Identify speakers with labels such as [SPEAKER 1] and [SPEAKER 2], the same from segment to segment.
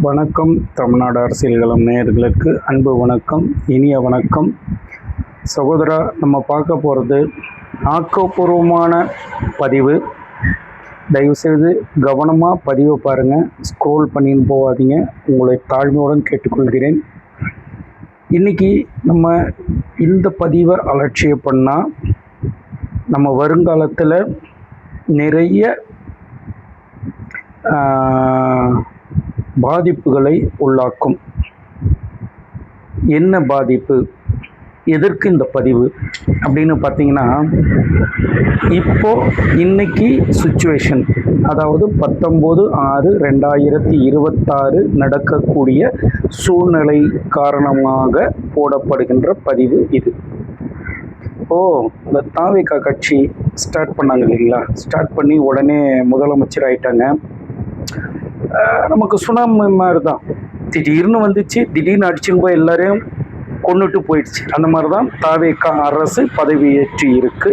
[SPEAKER 1] வணக்கம். தமிழ்நாடு அரசியல் களம் நேயர்களுக்கு அன்பு வணக்கம், இனிய வணக்கம். சகோதரா, நம்ம பார்க்க போகிறது ஆக்கப்பூர்வமான பதிவு. தயவுசெய்து கவனமாக பதிவை பாருங்கள், ஸ்க்ரோல் பண்ணின்னு போகாதீங்க. உங்களை தாழ்மையுடன் கேட்டுக்கொள்கிறேன். இன்றைக்கி நம்ம இந்த பதிவை அலட்சியம் பண்ணால் நம்ம வருங்காலத்தில் நிறைய பாதிப்புகளை உள்ளாக்கும். என்ன பாதிப்பு, எதற்கு இந்த பதிவு அப்படின்னு பார்த்தீங்கன்னா, இன்னைக்கு சுச்சுவேஷன், அதாவது 19/6/2026 நடக்கக்கூடிய சூழ்நிலை காரணமாக போடப்படுகின்ற பதிவு இது. இந்த தாவேகா கட்சி ஸ்டார்ட் பண்ணாங்க இல்லைங்களா, ஸ்டார்ட் பண்ணி உடனே முதலமைச்சர் ஆயிட்டாங்க. நமக்கு சுனாமி மாதிரி தான், திடீர்னு வந்துச்சு, திடீர்னு அடிச்சுன்னு போய் எல்லாரையும் கொண்டுட்டு போயிடுச்சு. அந்த மாதிரி தான் தாவேகா அரசு பதவியேற்று இருக்கு,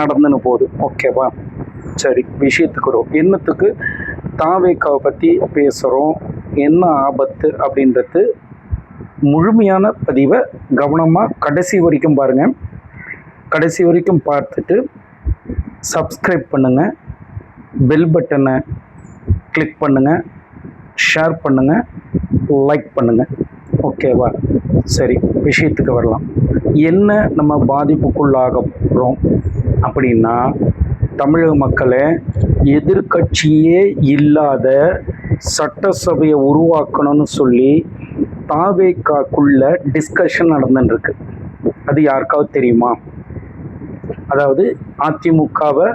[SPEAKER 1] நடந்துன்னு போகுது. ஓகேவா, சரி, விஷயத்துக்கு வரும். என்னத்துக்கு தாவேகாவை பற்றி பேசுகிறோம், என்ன ஆபத்து அப்படின்றது முழுமையான பதிவை கவனமாக கடைசி வரைக்கும் பாருங்கள். கடைசி வரைக்கும் பார்த்துட்டு சப்ஸ்கிரைப் பண்ணுங்கள், பெல் பட்டனை கிளிக் பண்ணுங்கள், ஷேர் பண்ணுங்கள், லைக் பண்ணுங்கள். ஓகேவா, சரி, விஷயத்துக்கு வரலாம். என்ன நம்ம பாதிப்புக்குள்ளாக போகிறோம் அப்படின்னா, தமிழக மக்களை எதிர்கட்சியே இல்லாத சட்டசபையை உருவாக்கணும்னு சொல்லி தாவேகாக்குள்ள டிஸ்கஷன் நடந்துட்டுருக்கு. அது யாருக்காவது தெரியுமா? அதாவது அதிமுகவை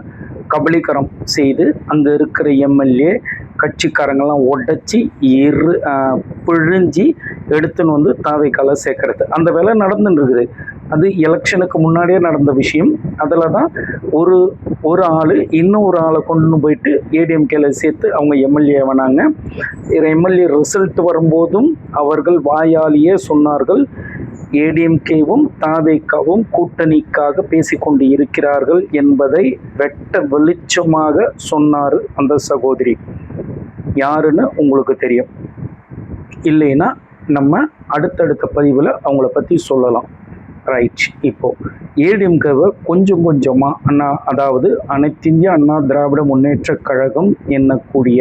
[SPEAKER 1] கபலீகரம் செய்து அங்கே இருக்கிற எம்எல்ஏ கட்சிக்காரங்கெல்லாம் உடச்சி பிழிஞ்சி எடுத்துன்னு வந்து தாவேகால சேர்க்கறது, அந்த வேலை நடந்துட்டு இருக்குது. அது எலெக்ஷனுக்கு முன்னாடியே நடந்த விஷயம். அதில் தான் ஒரு ஆள் இன்னொரு ஆளை கொண்டு போயிட்டு ஏடிஎம்கேல சேர்த்து அவங்க எம்எல்ஏ வேணாங்க. எம்எல்ஏ ரிசல்ட் வரும்போதும் அவர்கள் வாயாலேயே சொன்னார்கள், ஏடிஎம்கேவும் தாவேகாவும் கூட்டணிக்காக பேசிக்கொண்டு இருக்கிறார்கள் என்பதை வெட்ட வெளிச்சமாக சொன்னார் அந்த சகோதரி. யாருன்னு உங்களுக்கு தெரியும். இல்லைன்னா நம்ம அடுத்தடுத்த பதிவில் அவங்கள பற்றி சொல்லலாம். ரைட். இப்போது ஏடிஎம்கேவை கொஞ்சம் கொஞ்சமாக அதாவது அனைத்திந்திய அண்ணா திராவிட முன்னேற்ற கழகம் என்னக்கூடிய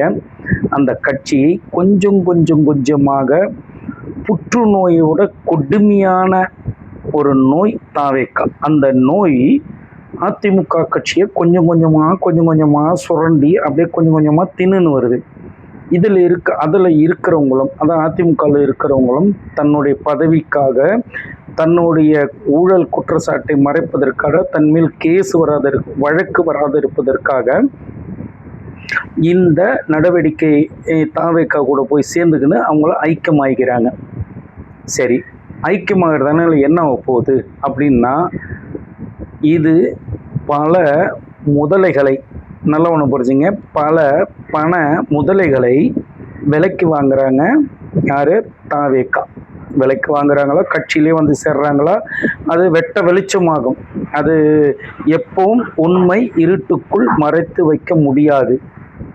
[SPEAKER 1] அந்த கட்சியை கொஞ்சம் கொஞ்சமாக புற்றுநோயோட கொடுமையான ஒரு நோய் தாவேகா. அந்த நோய் அதிமுக கட்சியை கொஞ்சம் கொஞ்சமாக சுரண்டி அப்படியே கொஞ்சம் கொஞ்சமாக தின்னுன்னு வருது. அதில் இருக்கிறவங்களும், அதான் அதிமுகவில் இருக்கிறவங்களும் தன்னுடைய பதவிக்காக, தன்னுடைய ஊழல் குற்றச்சாட்டை மறைப்பதற்காக, தன்மேல் வழக்கு வராது இருப்பதற்காக இந்த நடவடிக்கை தாவேகா கூட போய் சேர்ந்துக்கின்னு அவங்கள ஐக்கியமாகிறாங்க. சரி, ஐக்கியமாகிறதுனால என்ன ஆக போகுது அப்படின்னா, இது பல முதலைகளை, நல்ல ஒன்று புரிஞ்சுங்க, பல பண முதலைகளை விலைக்கு வாங்குறாங்க. யார்? தாவேகா. விலைக்கு வாங்குறாங்களா, கட்சியிலே வந்து சேர்றாங்களா, அது வெட்ட வெளிச்சமாகும். அது எப்பவும் உண்மை இருட்டுக்குள் மறைத்து வைக்க முடியாது.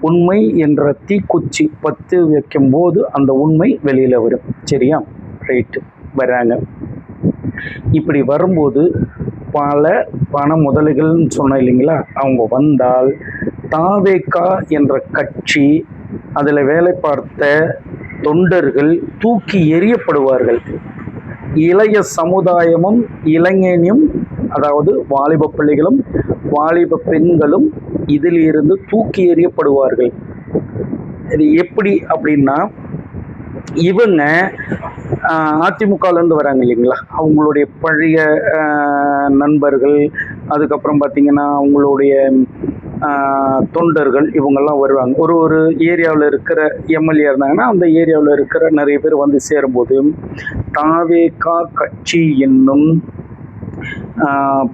[SPEAKER 1] உண்மை என்ற தீக்குச்சி பத்து வைக்கும் போது அந்த உண்மை வெளியில் வரும். சரியா, ரைட்டு. வர்றாங்க. இப்படி வரும்போது பல பண முதலைகள்னு சொன்ன இல்லைங்களா, அவங்க வந்தால் தாவேகா என்ற கட்சி, அதில் வேலை பார்த்த தொண்டர்கள் தூக்கி எறியப்படுவார்கள். இளைய சமுதாயமும் இளைஞனும், அதாவது வாலிப பிள்ளைகளும் வாலிப பெண்களும் இதில் இருந்து தூக்கி எறியப்படுவார்கள். இது எப்படி அப்படின்னா, இவங்க அதிமுகலேருந்து வராங்க இல்லைங்களா, அவங்களுடைய பழைய நண்பர்கள், அதுக்கப்புறம் பார்த்திங்கன்னா அவங்களுடைய தொண்டர்கள், இவங்கெல்லாம் வருவாங்க. ஒரு ஏரியாவில் இருக்கிற எம்எல்ஏ இருந்தாங்கன்னா அந்த ஏரியாவில் இருக்கிற நிறைய பேர் வந்து சேரும்போது தாவேகா கட்சி என்னும்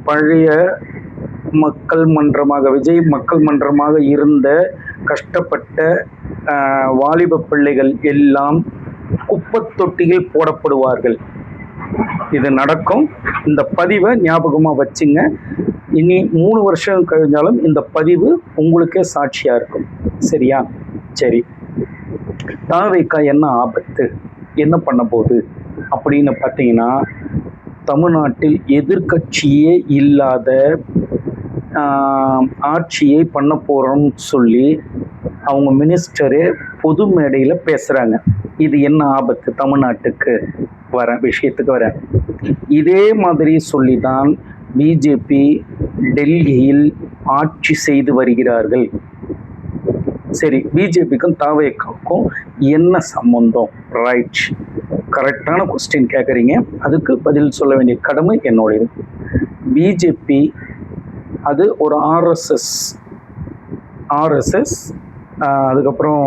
[SPEAKER 1] பழைய மக்கள் மன்றமாக, விஜய் மக்கள் மன்றமாக இருந்த கஷ்டப்பட்ட வாலிப பிள்ளைகள் எல்லாம் குப்பத்தொட்டியில் போடப்படுவார்கள். இது நடக்கும். இந்த பதிவை ஞாபகமாக வச்சுங்க. இனி 3 வருஷம் கழிஞ்சாலும் இந்த பதிவு உங்களுக்கே சாட்சியாக இருக்கும். சரியா, சரி. தாவேக்கா என்ன ஆபத்து, என்ன பண்ண போகுது அப்படின்னு பார்த்தீங்கன்னா, தமிழ்நாட்டில் எதிர்க்கட்சியே இல்லாத ஆட்சியை பண்ண போகிறோம்னு சொல்லி அவங்க மினிஸ்டரே பொது மேடையில் பேசுகிறாங்க. இது என்ன ஆபத்து தமிழ்நாட்டுக்கு? விஷயத்துக்கு வரேன். இதே மாதிரி சொல்லி தான் பிஜேபி டெல்லியில் ஆட்சி செய்து வருகிறார்கள். சரி, பிஜேபிக்கும் தாவேக்காவுக்கும் என்ன சம்பந்தம்? ரைட், கரெக்டான கொஸ்டின் கேட்குறீங்க. அதுக்கு பதில் சொல்ல வேண்டிய கடமை என்னுடையது. பிஜேபி அது ஒரு ஆர்எஸ்எஸ் அதுக்கப்புறம்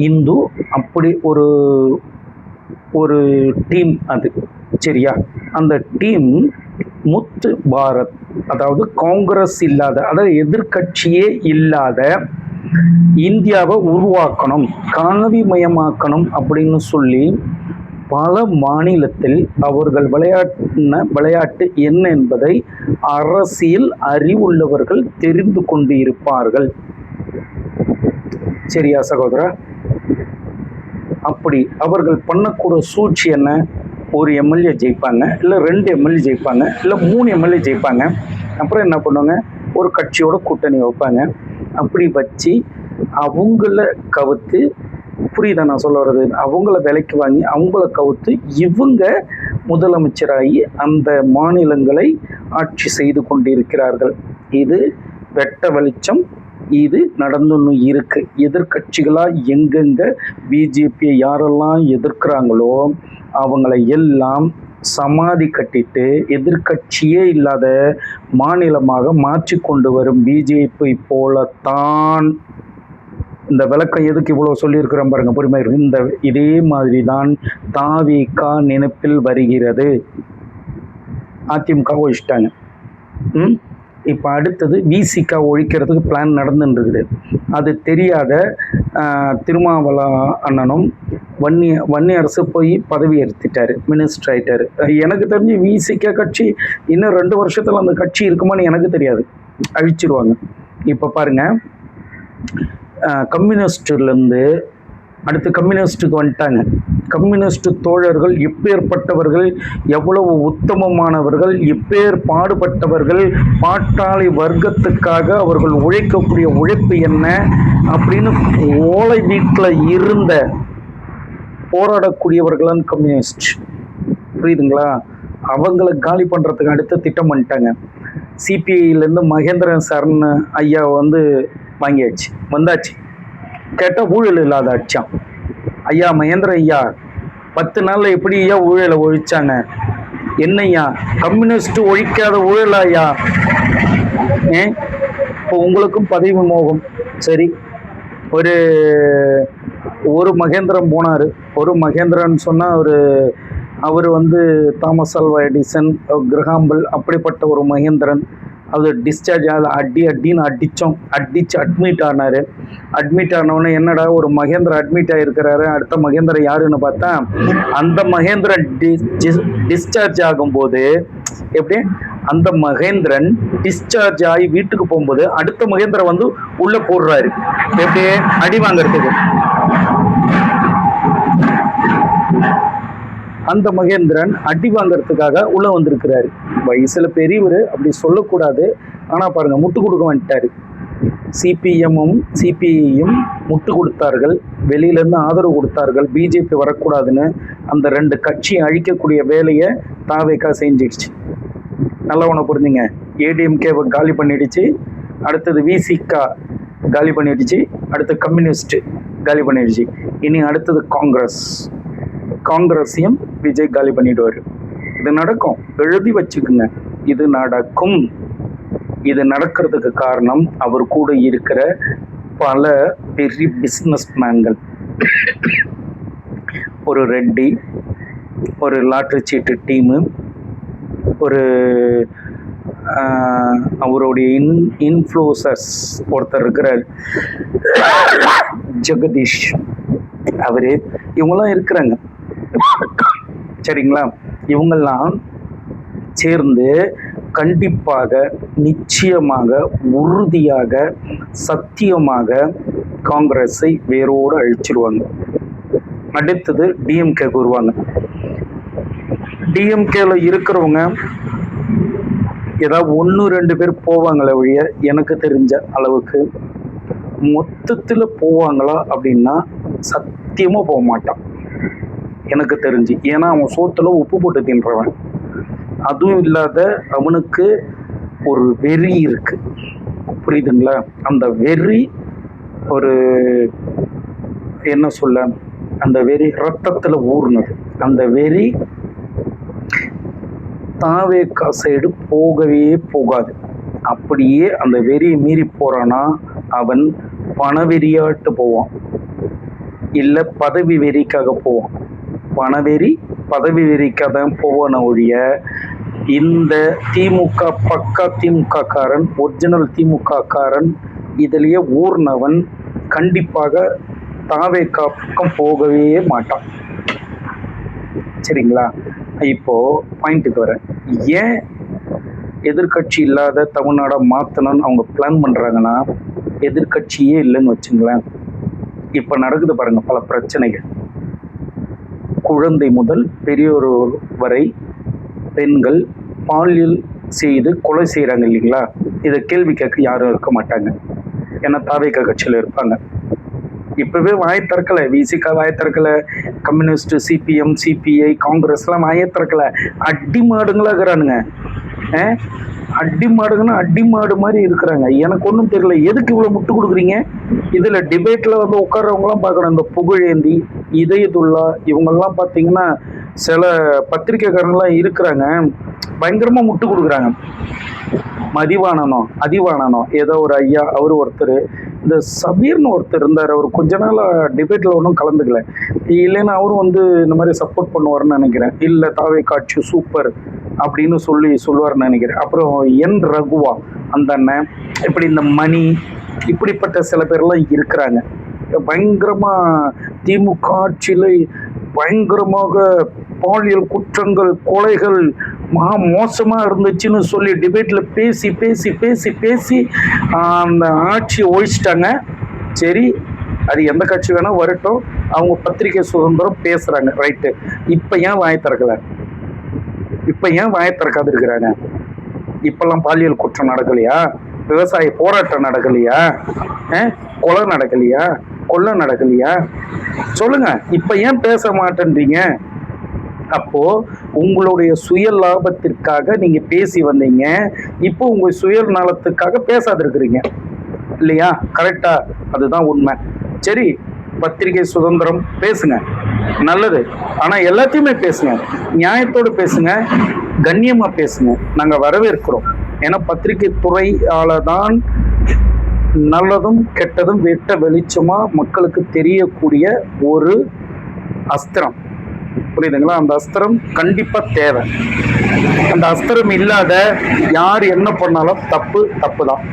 [SPEAKER 1] இந்து, அப்படி ஒரு டீம் அது, சரியா? அந்த டீம் முத்து பாரத், அதாவது காங்கிரஸ் இல்லாத, அதாவது எதிர்க்கட்சியே இல்லாத இந்தியாவை உருவாக்கணும், காவிமயமாக்கணும் அப்படின்னு சொல்லி பல மாநிலத்தில் அவர்கள் விளையாட்டு என்ன என்பதை அரசியல் அறிவுள்ளவர்கள் தெரிந்து கொண்டு இருப்பார்கள். சரியா சகோதரா? அப்படி அவர்கள் பண்ணக்கூட சூழ்ச்சி என்ன? ஒரு எம்எல்ஏ ஜெயிப்பாங்க, இல்லை 2 எம்எல்ஏ ஜெயிப்பாங்க, இல்லை 3 எம்எல்ஏ ஜெயிப்பாங்க. அப்புறம் என்ன பண்ணுவாங்க? ஒரு கட்சியோட கூட்டணி வைப்பாங்க. அப்படி வச்சு அவங்கள கவுத்து, புரியுதா நான் சொல்ல வர்றது? அவங்கள விலைக்கு வாங்கி அவங்கள கவுத்து இவங்க முதலமைச்சராகி அந்த மாநிலங்களை ஆட்சி செய்து கொண்டிருக்கிறார்கள். இது வெட்ட வெளிச்சம். இது நடந்துன்னு இருக்கு. எதிர்கட்சிகளாக எங்கெங்க பிஜேபியை யாரெல்லாம் எதிர்க்கிறாங்களோ அவங்களை எல்லாம் சமாதி கட்டிட்டு எதிர்கட்சியே இல்லாத மாநிலமாக மாற்றி கொண்டு வரும் பிஜேபி போலத்தான். இந்த விளக்கம் எதுக்கு இவ்வளோ சொல்லியிருக்கிறோம் பாருங்க, பொறுமை இருக்கு. இதே மாதிரி தான் தாவேகா நினைப்பில் வருகிறது. அதிமுக ஒழிச்சிட்டாங்க. இப்போ அடுத்தது விசிகா ஒழிக்கிறதுக்கு பிளான் நடந்துன்னு இருக்குது. அது தெரியாத திருமாவளா அண்ணனும் வன்னியரசு போய் பதவி ஏற்றுட்டாரு, மினிஸ்டர் ஆகிட்டாரு. எனக்கு தெரிஞ்சு விசிகா கட்சி இன்னும் 2 வருஷத்தில் அந்த கட்சி இருக்குமான்னு எனக்கு தெரியாது, அழிச்சிருவாங்க. இப்போ பாருங்க, கம்யூனிஸ்ட்லேருந்து அடுத்து கம்யூனிஸ்டுக்கு வந்துட்டாங்க. கம்யூனிஸ்ட் தோழர்கள் எப்பேற்பட்டவர்கள், எவ்வளவு உத்தமமானவர்கள், எப்பேர் பாடுபட்டவர்கள், பாட்டாளி வர்க்கத்துக்காக அவர்கள் உழைக்கக்கூடிய உழைப்பு என்ன அப்படின்னு ஓலை வீட்டில் இருந்த போராடக்கூடியவர்களான் கம்யூனிஸ்ட். புரியுதுங்களா? அவங்கள காலி பண்ணுறதுக்கு அடுத்த திட்டம் பண்ணிட்டாங்க. சிபிஐலேருந்து மகேந்திரன் சரண் ஐயா வாங்கியாச்சு, வந்தாச்சு. கேட்டால் ஊழல் இல்லாத ஆட்சியாம். ஐயா மகேந்திர ஐயா 10 நாளில் எப்படி ஐயா ஊழலை ஒழிச்சாங்க? என்னையா கம்யூனிஸ்ட் ஒழிக்காத ஊழல் ஐயா? இப்போ உங்களுக்கும் பதவி மோகம். சரி, ஒரு மகேந்திரன் போனார். ஒரு மகேந்திரன் சொன்னால் அவர் தாமஸ் ஆல்வா எடிசன், கிரஹாம்பல், அப்படிப்பட்ட ஒரு மகேந்திரன். அது டிஸ்சார்ஜ் ஆகுது, அடின்னு அடித்து அட்மிட் ஆனார். அட்மிட் ஆனவுடனே என்னடா ஒரு மகேந்திரன் அட்மிட் ஆகிருக்கிறாரு, அடுத்த மகேந்திரன் யாருன்னு பார்த்தா அந்த மகேந்திரன் டிஸ்சார்ஜ் ஆகும்போது எப்படி அந்த மகேந்திரன் டிஸ்சார்ஜ் ஆகி வீட்டுக்கு போகும்போது அடுத்த மகேந்திரன் உள்ள போடுறாரு, எப்படி அடி வாங்கறதுக்கு. அந்த மகேந்திரன் அடி வாங்கறதுக்காக உள்ள வந்திருக்கிறாரு. வயசுல பெரியவர், அப்படி சொல்லக்கூடாது. ஆனா பாருங்க, முட்டு கொடுக்க வந்துட்டாரு. சிபிஐயும் முட்டு கொடுத்தார்கள், வெளியிலேருந்து ஆதரவு கொடுத்தார்கள். பிஜேபி வரக்கூடாதுன்னு அந்த 2 கட்சியை அழிக்கக்கூடிய வேலையை தாவேகா செஞ்சிடுச்சு. நல்லவனை புரிஞ்சுங்க. ஏடிஎம்கேவை காலி பண்ணிடுச்சு, அடுத்தது விசிகா காலி பண்ணிடுச்சு, அடுத்து கம்யூனிஸ்ட் காலி பண்ணிடுச்சு. இனி அடுத்தது காங்கிரஸையும் விஜய் காலி பண்ணிடுவார். இது நடக்கும், எழுதி வச்சுக்குங்க. இது நடக்கும். இது நடக்கிறதுக்கு காரணம் அவர் கூட இருக்கிற பல பெரிய பிஸ்னஸ் மேன்கள். ஒரு ரெட்டி, ஒரு லாட்டரி சீட்டு டீமு, அவருடைய இன்ஃப்ளூசர்ஸ் ஒருத்தர் இருக்கிறார், ஜெகதீஷ், இவங்கெல்லாம் இருக்கிறாங்க. சரிங்களா? இவங்கெல்லாம் சேர்ந்து கண்டிப்பாக, நிச்சயமாக, உறுதியாக, சத்தியமாக காங்கிரஸை வேரோடு அழிச்சிருவாங்க. அடுத்தது டிஎம்கேக்கு வருவாங்க. டிஎம்கேல இருக்கிறவங்க ஏதாவது 1-2 பேர் போவாங்களே ஒழிய எனக்கு தெரிஞ்ச அளவுக்கு மொத்தத்தில் போவாங்களா அப்படின்னா சத்தியமாக போக மாட்டான் எனக்கு தெரிஞ்சு. ஏன்னா அவன் சோத்துல உப்பு போட்டு தின்றவன். அதுவும் இல்லாத அவனுக்கு ஒரு வெறி இருக்கு, புரியுதுங்களா? அந்த வெறி ஒரு என்ன சொல்ல, அந்த வெறி ரத்தத்தில் ஊர்னது. அந்த வெறி தாவேக்கா சைடு போகவே போகாது. அப்படியே அந்த வெறியை மீறி போறானா அவன் பணவெறியாட்டு போவான், இல்லை பதவி வெறிக்காக போவான். பணவெறி பதவி வெறிக்காக தான் போவான ஒழிய இந்த திமுக பக்கா திமுக காரன், ஒரிஜினல் திமுக காரன், இதுலேயே ஊர்னவன் கண்டிப்பாக தாவேக்கா பக்கம் போகவே மாட்டான். சரிங்களா? இப்போ பாயிண்ட்டுக்கு வரேன். ஏன் எதிர்கட்சி இல்லாத தமிழ்நாடை மாற்றணும்னு அவங்க பிளான் பண்ணுறாங்கன்னா, எதிர்கட்சியே இல்லைன்னு வச்சுங்களேன். இப்போ நடக்குது பாருங்க பல பிரச்சனைகள். குழந்தை முதல் பெரியோர் வரை பெண்கள் பாலியல் செய்து கொலை செய்கிறாங்க இல்லைங்களா? இதை கேள்வி கேட்க யாரும் இருக்க மாட்டாங்க. ஏன்னா தாவேக்கா கட்சியில் இருப்பாங்க. இப்பவே வாயை திறக்கல, விசிகா வாயை திறக்கல, கம்யூனிஸ்ட், சிபிஎம், சிபிஐ, காங்கிரஸ்லாம் வாயை திறக்கல. அடி மாடுங்களா இருக்கிறானுங்க. அடி மாடுங்கன்னா அடி மாடு மாதிரி இருக்கிறாங்க. எனக்கு ஒன்றும் தெரியல, எதுக்கு இவ்வளோ முட்டு கொடுக்குறீங்க? இதில் டிபேட்டில் வந்து உட்கார்றவங்களாம் பார்க்கணும். இந்த புகழேந்தி, இதயத்துல்லா, இவங்கெல்லாம் பார்த்தீங்கன்னா சில பத்திரிகைக்காரங்களாம் இருக்கிறாங்க, பயங்கரமாக முட்டு கொடுக்குறாங்க. அதிவானனோ ஏதோ ஒரு ஐயா, அவர் ஒருத்தர், இந்த சபீர்னு ஒருத்தர் இருந்தார், அவர் கொஞ்ச நாள் டிபேட்டில் ஒன்றும் கலந்துக்கல. இல்லைன்னா அவரும் வந்து இந்த மாதிரி சப்போர்ட் பண்ணுவார்னு நினைக்கிறேன். இல்லை தாவே காட்சி சூப்பர் அப்படின்னு சொல்லுவார்னு நினைக்கிறேன். அப்புறம் என் ரகுவா அந்த அண்ணன், இப்படி இந்த மணி, இப்படிப்பட்ட சில பேர்லாம் இருக்கிறாங்க. பயங்கரமாக திமுக ஆட்சியில் பயங்கரமாக பாலியல் குற்றங்கள், கொலைகள் மோசமாக இருந்துச்சுன்னு சொல்லி டிபேட்டில் பேசி பேசி பேசி பேசி அந்த ஆட்சியை ஒழிச்சிட்டாங்க. சரி, அது எந்த கட்சி வேணால் வரட்டும், அவங்க பத்திரிகை சுதந்திரம் பேசுகிறாங்க, ரைட்டு. இப்போ ஏன் வாயை திறக்கலை? இப்போ ஏன் வாயை திறக்காது இருக்கிறாங்க? இப்பெல்லாம் பாலியல் குற்றம் நடக்கலையா? விவசாய போராட்டம் நடக்கலையா? கொலை நடக்கலையா? கொள்ளை நடக்கலையா? சொல்லுங்க, இப்ப ஏன் பேச மாட்டேன்றீங்க? அப்போ உங்களுடைய சுய லாபத்திற்காக நீங்க பேசி வந்தீங்க, இப்போ உங்க சுய நலத்துக்காக பேசாது இருக்கிறீங்க இல்லையா? கரெக்டா? அதுதான் உண்மை. சரி, பத்திரிகை சுதந்திரம் பேசுங்க, நல்லது. ஆனா எல்லாத்தையுமே பேசுங்க, நியாயத்தோடு பேசுங்க, கண்ணியமா பேசுங்க. நாங்க வரவேற்கிறோம். ஏன்னா பத்திரிகை துறையால தான் நல்லதும் கெட்டதும் வெட்ட வெளிச்சமா மக்களுக்கு தெரியக்கூடிய ஒரு அஸ்திரம், புரியுதுங்களா? அந்த அஸ்திரம் கண்டிப்பா தேவை. அந்த அஸ்திரம் இல்லாத யார் என்ன பண்ணாலும் தப்பு தான்.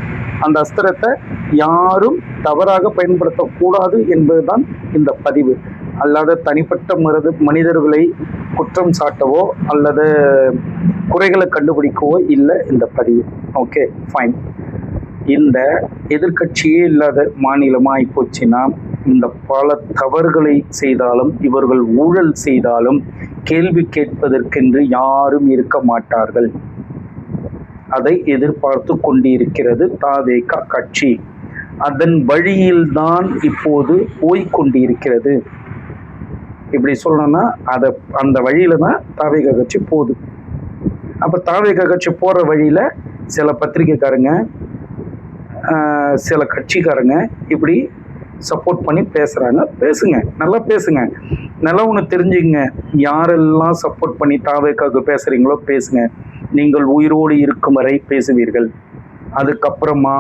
[SPEAKER 1] அந்த அஸ்திரத்தை யாரும் தவறாக பயன்படுத்தக்கூடாது என்பதுதான் இந்த பதிவு. அல்லாத தனிப்பட்ட மனிதர்களை குற்றம் சாட்டவோ அல்லது குறைகளை கண்டுபிடிக்கவோ இல்லை இந்த பதிவு. Okay, fine. இந்த எதிர்கட்சியே இல்லாத மாநிலமாகி போச்சுன்னா, இந்த பல தவறுகளை செய்தாலும் இவர்கள் ஊழல் செய்தாலும் கேள்வி கேட்பதற்கென்று யாரும் இருக்க மாட்டார்கள். அதை எதிர்பார்த்து கொண்டிருக்கிறது தாவேகா கட்சி. அதன் வழியில்தான் இப்போது போய்கொண்டிருக்கிறது. இப்படி சொல்லணும்னா அந்த வழியில தான் தாவேகா கட்சி போகுது. அப்ப தாவேகா கட்சி போற வழியில சில பத்திரிகைக்காரங்க, சில கட்சிக்காரங்க இப்படி சப்போர்ட் பண்ணி பேசுகிறாங்க. பேசுங்க, நல்லா பேசுங்க. நல்லா ஒன்று தெரிஞ்சுங்க, யாரெல்லாம் சப்போர்ட் பண்ணி தாவேக்காவுக்கு பேசுகிறீங்களோ பேசுங்க. நீங்கள் உயிரோடு இருக்கும் வரை பேசுவீர்கள். அதுக்கப்புறமா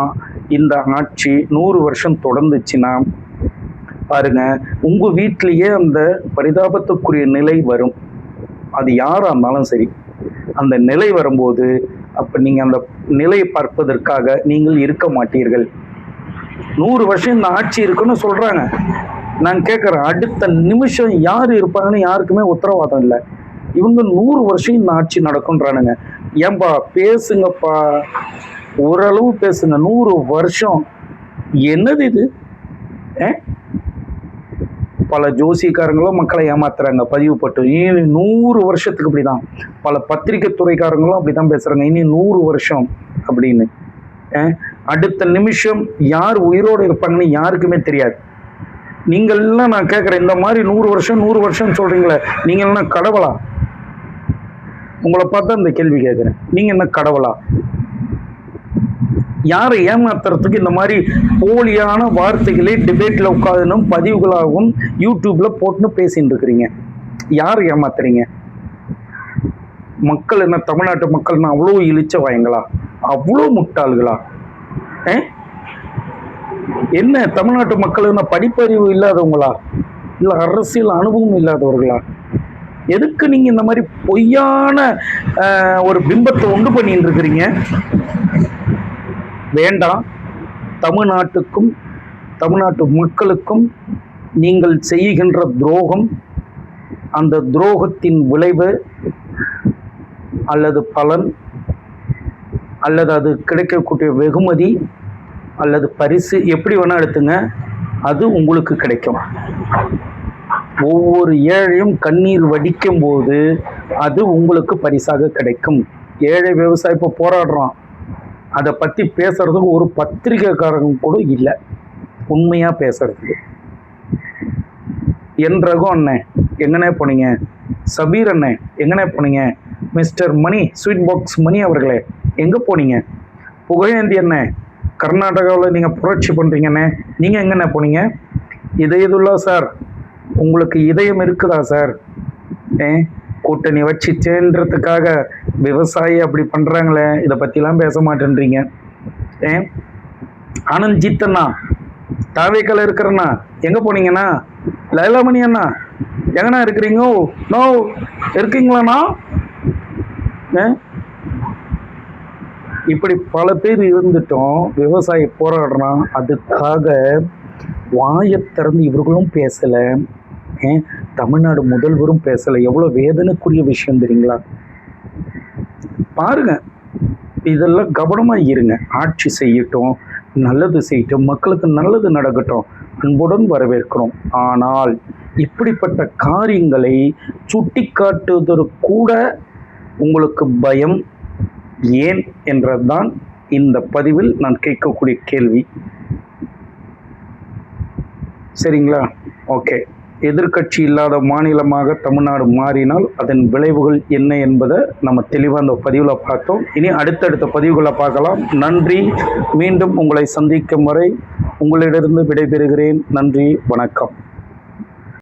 [SPEAKER 1] இந்த ஆட்சி 100 வருஷம் தொடர்ந்துச்சுன்னா பாருங்க, உங்கள் வீட்டிலேயே அந்த பரிதாபத்துக்குரிய நிலை வரும். அது யாராக இருந்தாலும் சரி, அந்த நிலை வரும்போது அப்போ நீங்கள் அந்த நிலையை பார்ப்பதற்காக நீங்கள் இருக்க மாட்டீர்கள். 100 வருஷம் இந்த ஆட்சி இருக்குன்னு சொல்கிறாங்க. நான் கேட்குறேன், அடுத்த நிமிஷம் யார் இருப்பாங்கன்னு யாருக்குமே உத்தரவாதம் இல்லை. இவங்க 100 வருஷம் இந்த ஆட்சி நடக்குன்றானுங்க. ஏன்பா பேசுங்கப்பா, ஓரளவு பேசுங்க. 100 வருஷம் என்னது இது? பல ஜோசியக்காரங்களும் மக்களை ஏமாத்துறாங்க பதிவு பட்டு. இனி 100 வருஷத்துக்கு இப்படிதான். பல பத்திரிகை துறைக்காரங்களும் அப்படிதான் பேசுறாங்க, இனி 100 வருஷம் அப்படின்னு. அடுத்த நிமிஷம் யார் உயிரோடு இருப்பாங்கன்னு யாருக்குமே தெரியாது. நீங்கள்லாம் நான் கேட்குறேன், இந்த மாதிரி 100 வருஷம் 100 வருஷம் சொல்றீங்களே, நீங்க என்ன கடவுளா? உங்களை பார்த்தா இந்த கேள்வி கேட்குறேன், நீங்க என்ன கடவுளா? யாரை ஏமாத்துறதுக்கு இந்த மாதிரி போலியான வார்த்தைகளை டிபேட்ல உட்காந்தும் பதிவுகளாகவும் யூடியூப்ல போட்டுன்னு பேசிட்டு இருக்கிறீங்க? யார் ஏமாத்துறீங்க? மக்கள் என்ன தமிழ்நாட்டு மக்கள்னா அவ்வளோ இழிச்ச வாயங்களா? அவ்வளோ முட்டாள்களா? என்ன தமிழ்நாட்டு மக்கள் என்ன படிப்பறிவு இல்லாதவங்களா, இல்லை அரசியல் அனுபவம் இல்லாதவர்களா? எதுக்கு நீங்க இந்த மாதிரி பொய்யான ஒரு பிம்பத்தை உண்டு பண்ணிட்டு இருக்கிறீங்க? வேண்டாம். தமிழ்நாட்டுக்கும் தமிழ்நாட்டு மக்களுக்கும் நீங்கள் செய்கின்ற துரோகம், அந்த துரோகத்தின் விளைவு அல்லது பலன் அல்லது அது கிடைக்கக்கூடிய வெகுமதி அல்லது பரிசு, எப்படி வேணா எடுத்துங்க, அது உங்களுக்கு கிடைக்கும். ஒவ்வொரு ஏழையும் கண்ணீர் வடிக்கும் போது அது உங்களுக்கு பரிசாக கிடைக்கும். ஏழை விவசாயி இப்போ போராடுறான், அதை பற்றி பேசுறதுக்கு ஒரு பத்திரிகைக்காரங்க கூட இல்லை உண்மையாக பேசுறதுக்கு. என் ரகு அண்ணன் எங்கனே போனீங்க? சபீர் அண்ணன் எங்கனே போனீங்க? மிஸ்டர் மணி, ஸ்வீட் பாக்ஸ் மணி அவர்களே எங்கே போனீங்க? புகழேந்தி அண்ணன், கர்நாடகாவில் நீங்கள் புரட்சி பண்ணுறீங்கண்ணே, நீங்கள் எங்கண்ணே போனீங்க? இதயதுல்லா சார், உங்களுக்கு இதயம் இருக்குதா சார்? கூட்டணி வச்சு சேர்ன்றதுக்காக விவசாயி அப்படி பண்ணுறாங்களே, இதை பற்றிலாம் பேச மாட்டேன்றீங்க. ஆனந்த்ஜித் அண்ணா, தாவேக்கல இருக்கிறண்ணா எங்கே போனீங்கண்ணா? லைலாமணி அண்ணா எங்கண்ணா இருக்கிறீங்க? நோ இருக்கீங்களாண்ணா? இப்படி பல பேர் இருந்துட்டோம். விவசாயி போராடுறான், அதுக்காக வாயை திறந்து இவர்களும் பேசலை, தமிழ்நாடு முதல்வரும் பேசலை. எவ்வளோ வேதனைக்குரிய விஷயம் தெரியுங்களா? பாருங்க, இதெல்லாம் கவனமாக இருங்க. ஆட்சி செய்யட்டும், நல்லது செய்யட்டும், மக்களுக்கு நல்லது நடக்கட்டும், அன்புடன் வரவேற்கிறோம். ஆனால் இப்படிப்பட்ட காரியங்களை சுட்டி காட்டுவதற்கு கூட உங்களுக்கு பயம் ஏன் என்றதுதான் இந்த பதிவில் நான் கேட்கக்கூடிய கேள்வி. சரிங்களா? ஓகே. எதிர்க்கட்சி இல்லாத மாநிலமாக தமிழ்நாடு மாறினால் அதன் விளைவுகள் என்ன என்பதை நம்ம தெளிவாக அந்த பதிவில் பார்த்தோம். இனி அடுத்தடுத்த பதிவுகளை பார்க்கலாம். நன்றி. மீண்டும் உங்களை சந்திக்கும் வரை உங்களிடமிருந்து விடைபெறுகிறேன். நன்றி, வணக்கம்.